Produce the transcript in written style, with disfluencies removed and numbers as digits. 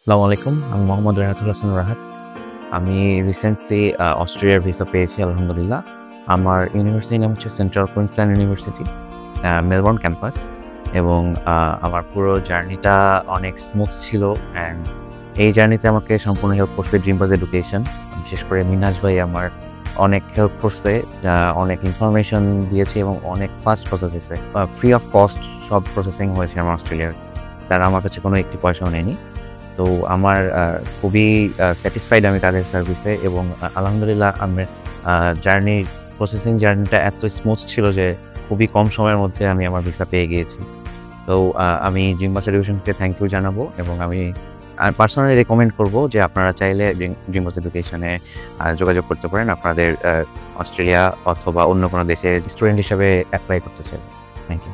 আসসালামু আলাইকুম। আমি মোহাম্মদ রেহাতুল হাসান রাহাত। আমি রিসেন্টলি অস্ট্রেলিয়ার ভিসা পেয়েছি আলহামদুলিল্লাহ। আমার ইউনিভার্সিটির নাম হচ্ছে central Queensland university, Melbourne campus. এবং আমার পুরো জার্নিটা অনেক স্মুথ ছিল। অ্যান্ড এই জার্নিতে আমাকে সম্পূর্ণ হেল্প করছে ড্রিমবাজ এডুকেশন। বিশেষ করে মিনহাজ ভাই আমার অনেক হেল্প করছে, অনেক ইনফরমেশন দিয়েছে এবং অনেক ফাস্ট প্রসেস হয়েছে। ফ্রি অফ কস্ট সব প্রসেসিং হয়েছে আমার অস্ট্রেলিয়ার। তারা আমার কাছে কোনো একটি পয়সাও নেয়নি। তো আমার খুবই স্যাটিসফাইড আমি তাদের সার্ভিসে। এবং আলহামদুলিল্লাহ আমার প্রসেসিং জার্নিটা এত স্মুথ ছিল যে খুবই কম সময়ের মধ্যে আমি আমার ভিসা পেয়ে গিয়েছি। তো আমি ড্রিমবাস এডুকেশনকে থ্যাংক ইউ জানাবো এবং আমি পার্সোনালি রেকমেন্ড করব যে আপনারা চাইলে ড্রিমবাস এডুকেশনে যোগাযোগ করতে পারেন আপনাদের অস্ট্রেলিয়া অথবা অন্য কোনো দেশে স্টুডেন্ট হিসাবে অ্যাপ্লাই করতে চাইলে। Thank you.